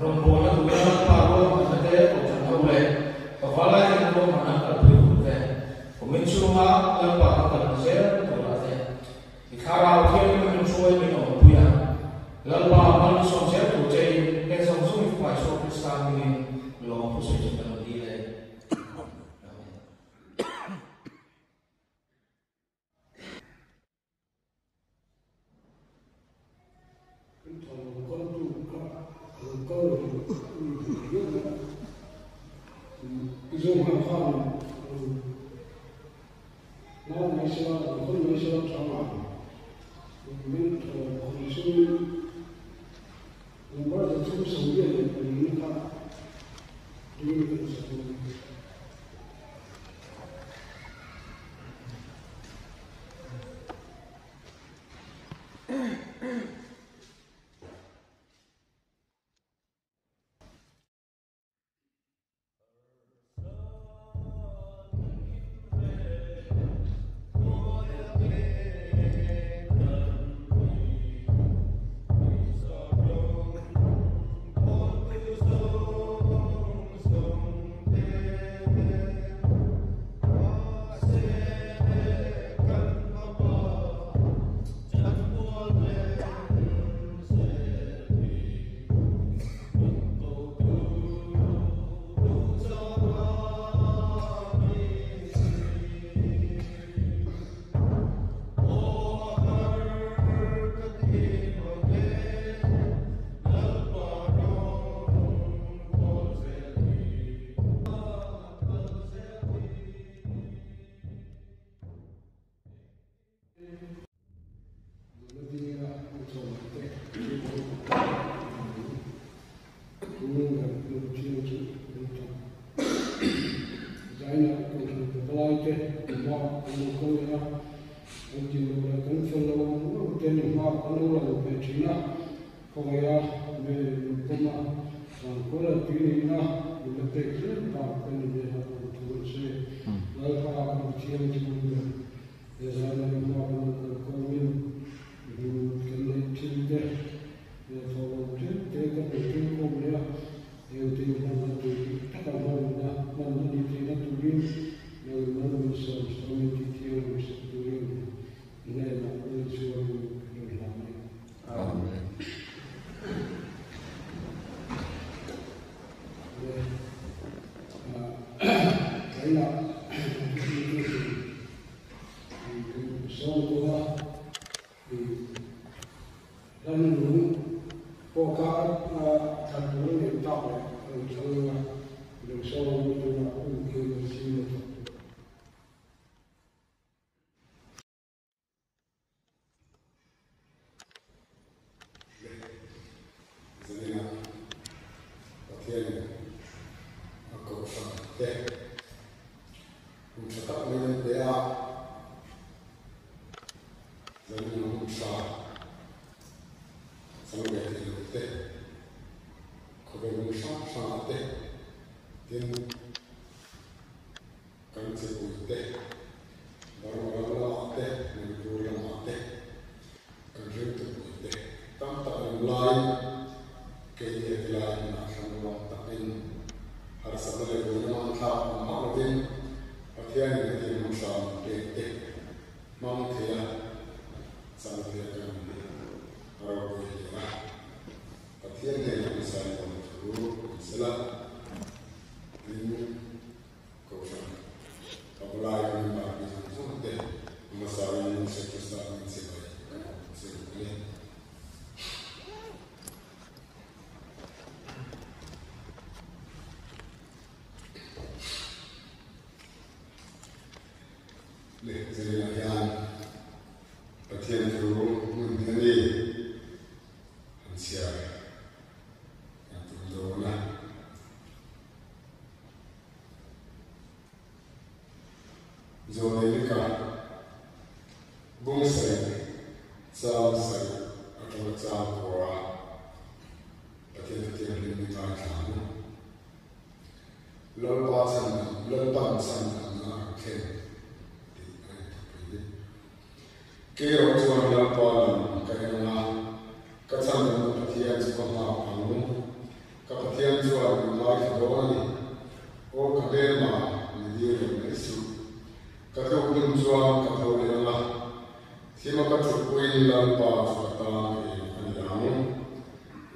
Rombongan lal pa ka kan se to la se ki khara thiên mình xuôi mình ở buya lal pa man som se to che ke som sum pa so kristan ni lo ko se ta di le Ka in lalpa chata e anyang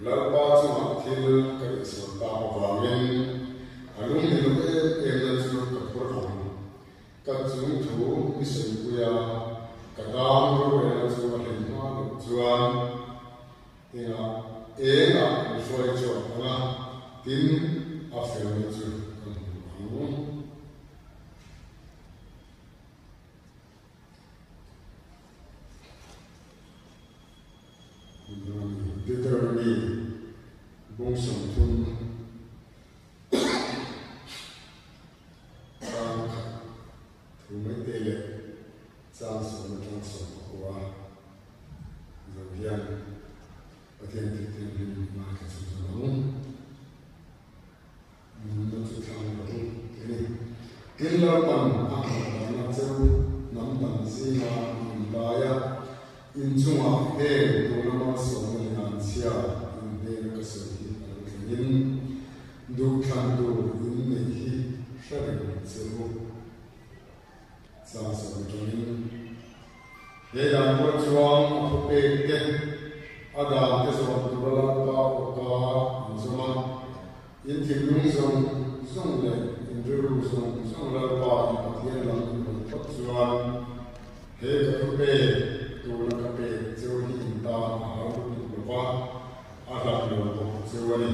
lalpa chuma thil ka isota awangin alung ni lo e na chu ka purham ka chung thu isen kuya ka dam ro e na chu ka hin ma chuan tinga e na shoi chu na tin a fel ni chu Deuteronomy bong som thun sang thu mai te le sang som thang som kwa zo hian pathian ti ti lim ma ka chu zo no chu thang lo ni kin lo pan a na chu nam tan si ma ba ya in chunga he to lama so ni an sia in de ka so hi in du khan du in ne hi shari chu sa so ni he da mo chuang ko pe ke ada te so du la pa o ka zuma in ti lung zong zong le in ru zong la pa in ka ti la ko chuan he ka pe tu la pe chu hi ta ha ru pa a la lo to chu ni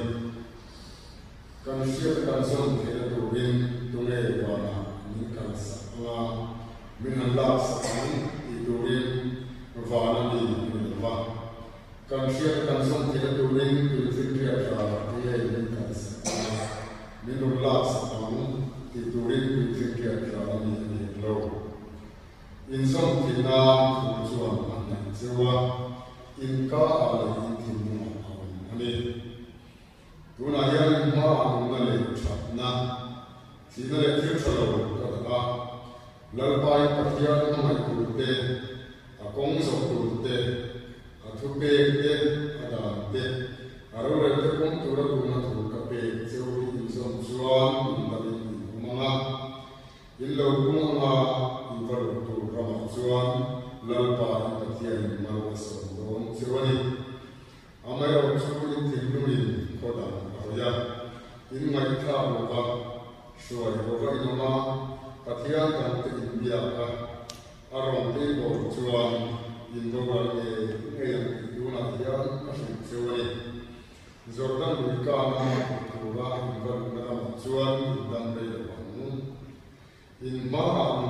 kan sia kan som the la tu rin tu ne wa na ni kan sa la min la sa ni ti tu rin wa na ni ni wa kan sia kan som the la tu rin tu fi tri a ta ti ye ni kan sa min la sa ni ti tu rin tu fi tri a ta ni ni lo in som ti na tu chuan Sewa in ka ala in timu ani tuna yan ma tuna le chatna sina le tir chalo ka da lalpai pathian mai kurte akong so kurte athupe te ada te aro le te kong tura tuna thu ka pe sewi in som chuan la in manga in lo kunga in varu tu rama chuan lalpa pathian maru so don sewani amai ro chu in tinnuin koda ahoya in mai tha lo ka shoi ro ga inoma pathian kan te india ka aron te bo chuan in do ga e ngeyan duna hian ka sewani jordan ri ka na tu ga in ga na chuan dan dei lo in ma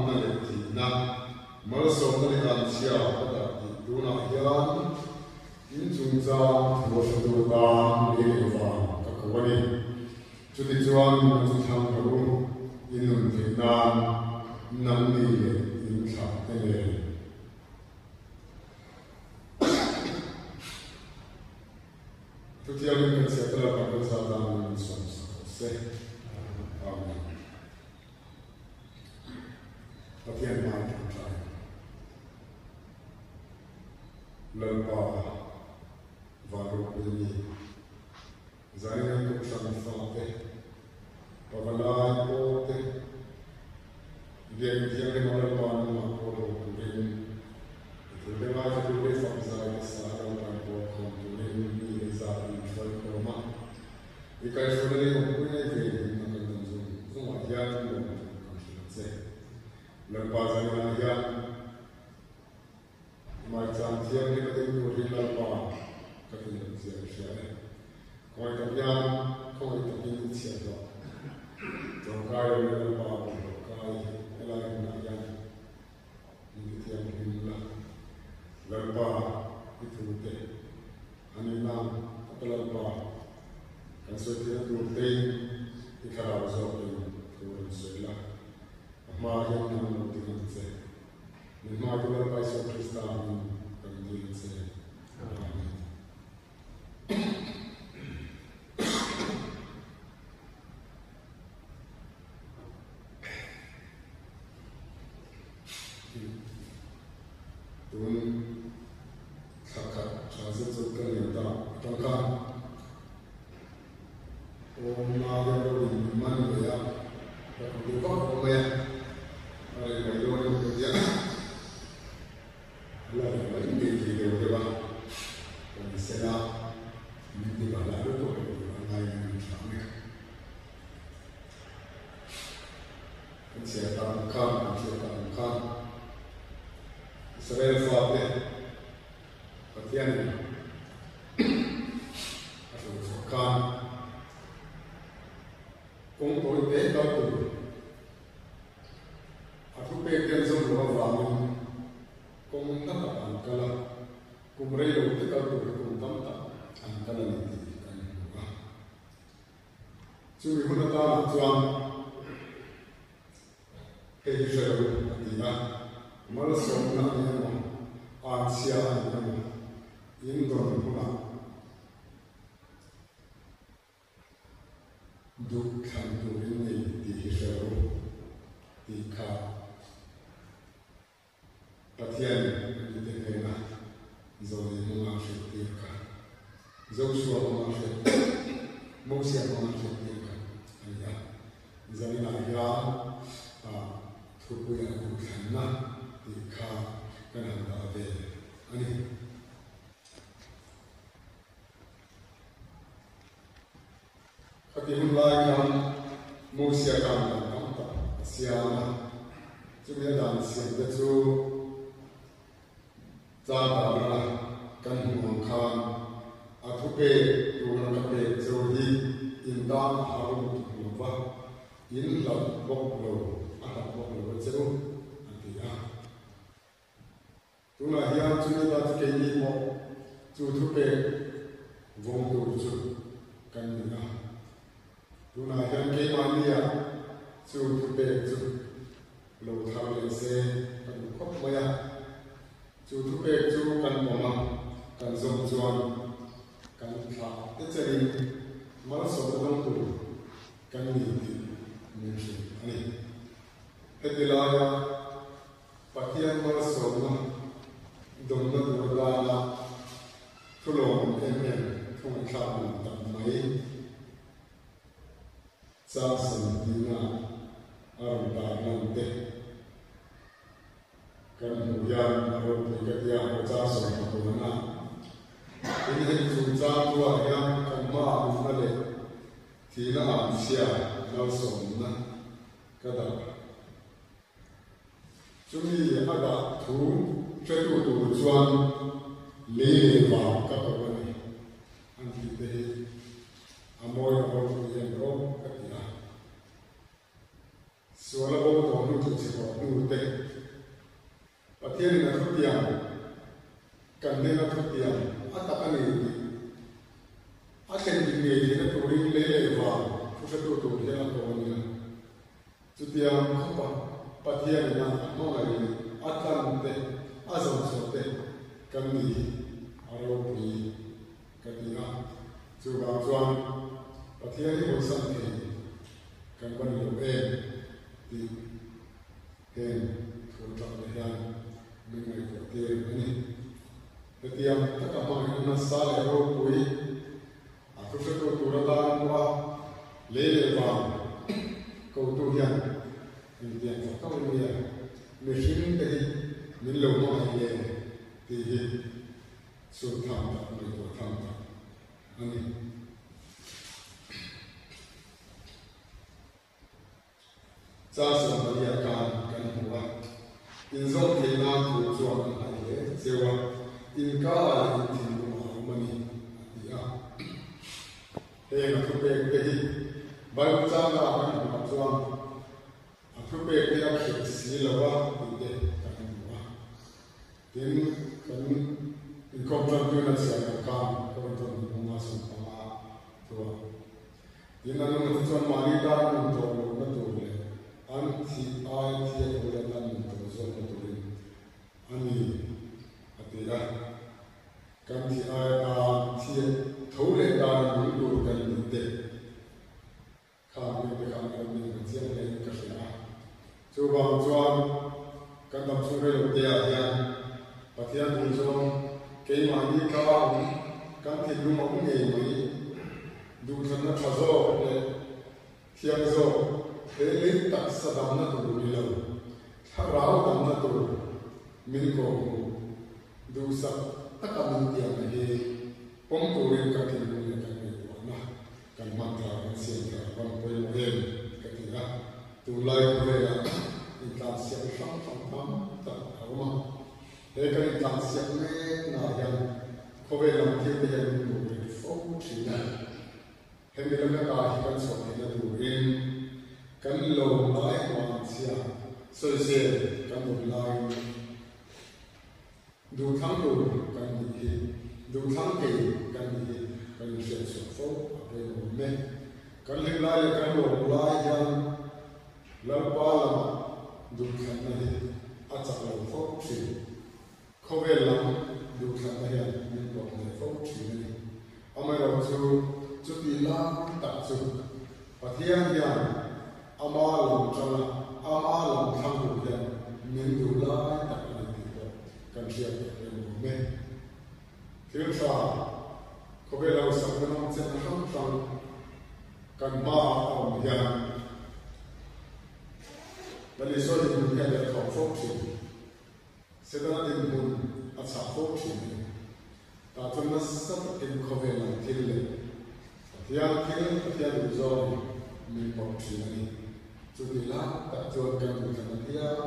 na le ti na mal som na an sia da duna hian in chung za wo shu da ni wa ka ka wani chu ti chuan na chu thang ro in un ti na nam ni le in tha te le tu ti ani ka se tra pa ka sa da ni som se amen pathian mai ta lalpa varu ni zaina ko san fate pavala ko te gen gen mo lalpa na ko ro rin te ma te ko sa sa sa lalpa ko ko rin ni za ni fal ko ma ikai so le ko ne te na ka dan zo ma ya ni ko se lalpa zaina ya mai chan thiam ni ka te ko rin lalpa ka te ni se sha koi ka yan koi ka ni sia do to ka ro lalpa ko ka ela na yan ni thiam ni la lalpa itu te ani na ka lalpa kan so te tu te ikara zo ni ko so la ma yan na no ti ni se ni ma ko lalpa so kristan kan ni se amen tun kakak transit kan ya ta tangka om na ya ro ni man ya ta ko ko ko ya ai mai lo ni ya la ni ni Israel Father, Patian, Kan, Kung Poite Katu, Aku Pekan Zumba Ramen, Kung Tata Ankala, Kung Relo Tikatu, Kung Tata Ankala Niti, Cumi Hunata Tuan, Israel Patian. Malasong na niya at siya niya indon muna dukhan tuwin ni di Israel di ka Patian di kena zoni mga shektir ka Joshua mga shektir Moses mga shektir ka kaya zoni na ya tukuya dukhan na di ka kanan da ave ani Kati hulai kan Musia kan nampak siapa cuma dan siapa tu jaga lah kan mungkin aku pe orang pe jodi indah harum lupa inlah boklo ada boklo jauh nanti ya tu lah yang cuma dah kini mo tu pe vong tu kan ni Tuna yang kemania, cukup betul, lo tahu lese, kan kok maya, cukup betul kan mama, kan zonjuan, kan kah, itu malah sobat tu, kan ini mungkin, ani, kedilaya, pakaian malah sobat, domba dua tolong tolong kamu tak main. Sasan dina arba nante kan hujan arab dikatia sasan matuna ini tunza tua yang kan ma male tina sia langsung na kada cumi ada tu cetu tu juan lewa kapani anti de amoy amoy yang rom Suara bom tu cuci bom tu Patian na tu tiang, kande na tu tiang, apa ni? Akan ini kita turin lele wah, pusat tu dia na tu ni. Tu tiang apa? Patian na mana ni? Akan te, azam sote, kande, arau ni, kande. Tu bangsuan, patian ni bosan ni, kan kan ni di hen untuk yang mengikuti ini. Setiap tak apa yang nasal eror koi, aku suka turatan wah lele wah kau tu yang ini yang kau ni ya mesin tadi milau mana ye di sultan tak sultan ini. Jasa Maria kan huwa, inzom kena tujuan aye, sewa inkala inti mani dia. Aku pergi baru jaga kan tujuan, aku pergi aku silawa ide kan huwa. Ini kan inkomplan tujuan saya kan konton masuk pama tujuan. Ini anu tujuan malita untuk betul. Anti ayat yang berada dalam tulisan ani atiya kanti ayat yang thole dalam mulut dan mute kami berkata dengan siapa yang kesana coba tuan kandang sungai dia yang patian tulisan kemani kau kanti rumah ini dusan kazo tiang zo Ele tak sadamna tu bilau, harau damna tu minko dosa tak aman dia lagi pengkurin kaki dunia kaki wana kan mantra kan siapa kan poin poin kaki lah tulai boleh lah ikan siapa tak tak tak awam. thằng siết mẹ nào dân có về làm thêm bây giờ mình đủ để phô chỉ là hem bây giờ các cái cần số này là đủ in cần lồng lại hoàn xiên soi xe cần đủ lại đủ thắng đủ cần gì đủ thắng thì cần gì cần sẽ số phô về đủ mẹ cần lên lại là cần đủ lại dân lâu ba là đủ khăn này ắt chắc là phô chỉ không về làm đủ khăn này mìnhบอกเลยphô chỉ này ông ấy nói chú đi làm tập chú và thiên nhiên ông ấy làm cho là ông ấy làm thằng đủ hiện mình đủ lại tập này thì cần chia để một mình thứ sáu không về làm sao cái nó sẽ không xong cần mà ông hiện và lý do thì mình hiện là phô chỉ sẽ là tình huống ắt chắc phô chỉ ta cho nó sắp đến khó về làm thiên lệ thì anh thì anh rồi mình bảo chỉ này chú đi làm ta cho cái một cái này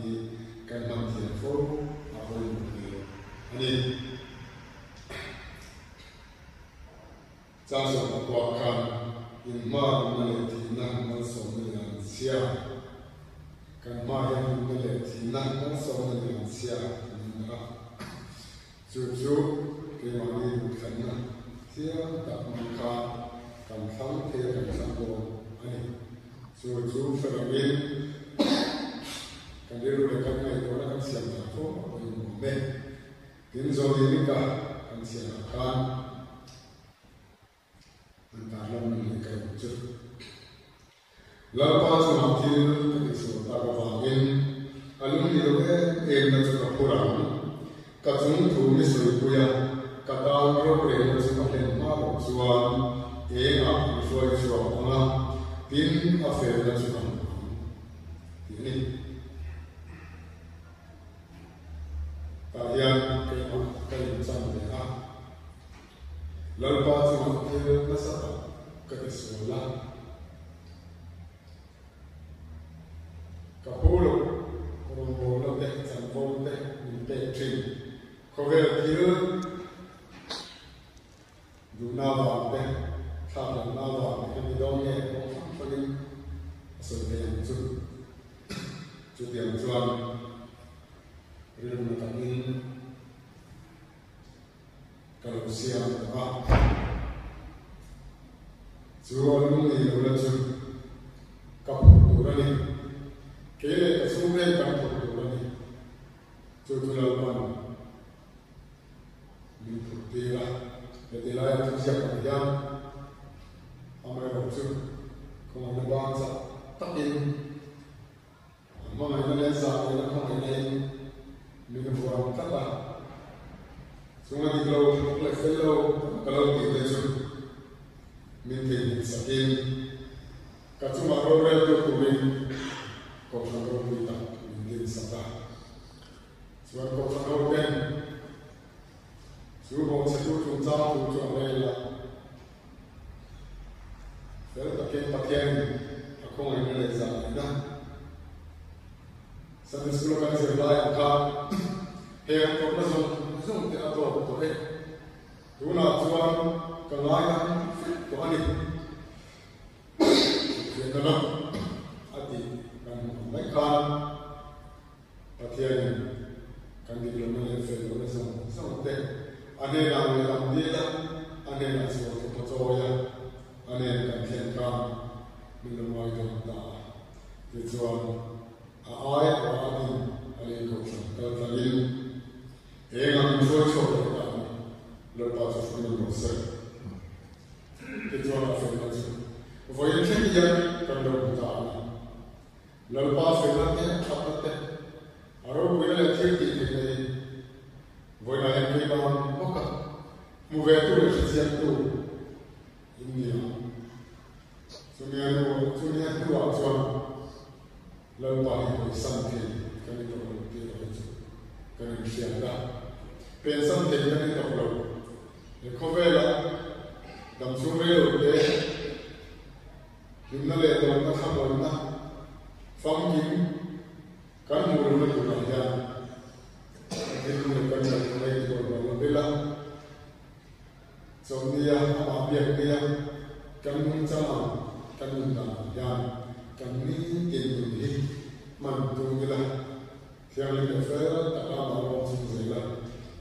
thì cái làm thiên phô à với một người anh ấy cha sống qua can in ma mình thì năng nó sống mình xia cái ma mình thì năng nó sống mình xia mình ra chú cái mà đi một cái này thì đặt mình cả cầm thắng thì cầm thắng đồ anh chú phải làm gì cái điều này cái này đó là cái xem là tốt và mình muốn bên đến rồi thì cả cái xem là can mình ta làm mình cái một chút lâu qua chúng học thì cái số ta có vào bên anh đi đâu em là cho các phụ các chúng thủ mới sửa quia các tao rồi để nó sẽ có thể mà bảo chuan ngọc rồi chuan mà tin ở phía là chuan thì này ta hiện cái sản phẩm này lâu qua chúng học thì nó sẽ có cái số là các hồ lô nó để sản phẩm để mình để trình có về thì đủ nào vào đây sao là nào vào cái gì đó nghe cũng không có những sự tiền chút tiền chuan rồi mình cảm thấy cái đầu xiêm đó chuan lúc này là chú cặp đủ ra đi cái này cái số này cặp đủ ra đi chú là bằng mình thực tế là để lại thực hiện của nhau ông ấy học sinh không ai ban ra tất nhiên mà người ta lên sao thì nó không phải lên mình vừa làm tất cả chúng ta đi lâu lại phải lâu cái lâu thì lên xuống mình thì mình sẽ in các chúng ta rồi rồi tôi của mình có phần rồi mình tập mình đi sắp ra chúng ta có phần rồi bên chú bộ sẽ chúng ta chú chọn đây là đấy là tập khen không ai nghe lời giảng nữa sau đó chúng ta sẽ lại cả hệ thống nó dùng để áp dụng của hệ chú nào chú ăn cần lại của anh đi chuyện đó anh đi cần mấy con tập khen cần đi làm những việc đó là xong thế anh ấy làm gì đó anh ấy làm gì đó cho tôi anh ấy cần khen con mình làm ngoài đồng ta thì cho ai của anh ấy cũng phải cần phải làm cho cho ta lo bao giờ cũng được sự thì cho nó phải làm gì với những cái gì cần đồng ta lo bao giờ là cái thắp tết rồi bây giờ thì này với lại cái bằng bóc mua về tôi là sẽ tôi nhiều chúng tôi bảo cho lần bài của sản thì cái này là cái này sẽ ra bên sản thì cái này độc lập để không về là đầm xuống về rồi để chúng ta lấy đồ nó không còn nữa phong kín cái mùa nó cũng làm ra cái mùa cái dia kan mun sama kan mun ta ya kan ni tin ni man tu gila siang ni fera ta ka ma ro sin zela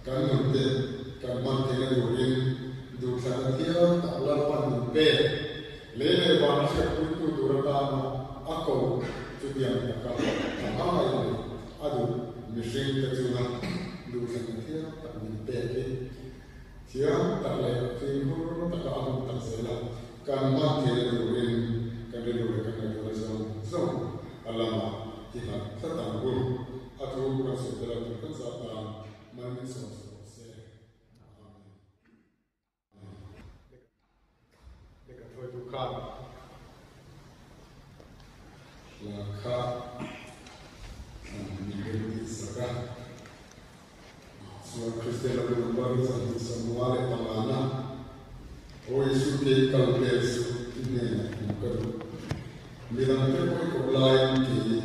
kan mun te kan man te na do in do sa dia ta la pan pe le le ba na se tu tu do ra ma ako tu dia ka ka ma ya adu machine ta tu na do sa dia ta mun pe ke siang ta le fin ho ta ka am ta zela kan man te na do in kan do kan do so alama kita setang guru atau masuk dalam kesatuan manusia selesai. Dekat tujukan, laka, menjadi sekarang. Semua Kristen lalu baru satu semua lepangana. Oh Yesus kalau Yesus ini bukan. Bilang terkoi kau lain di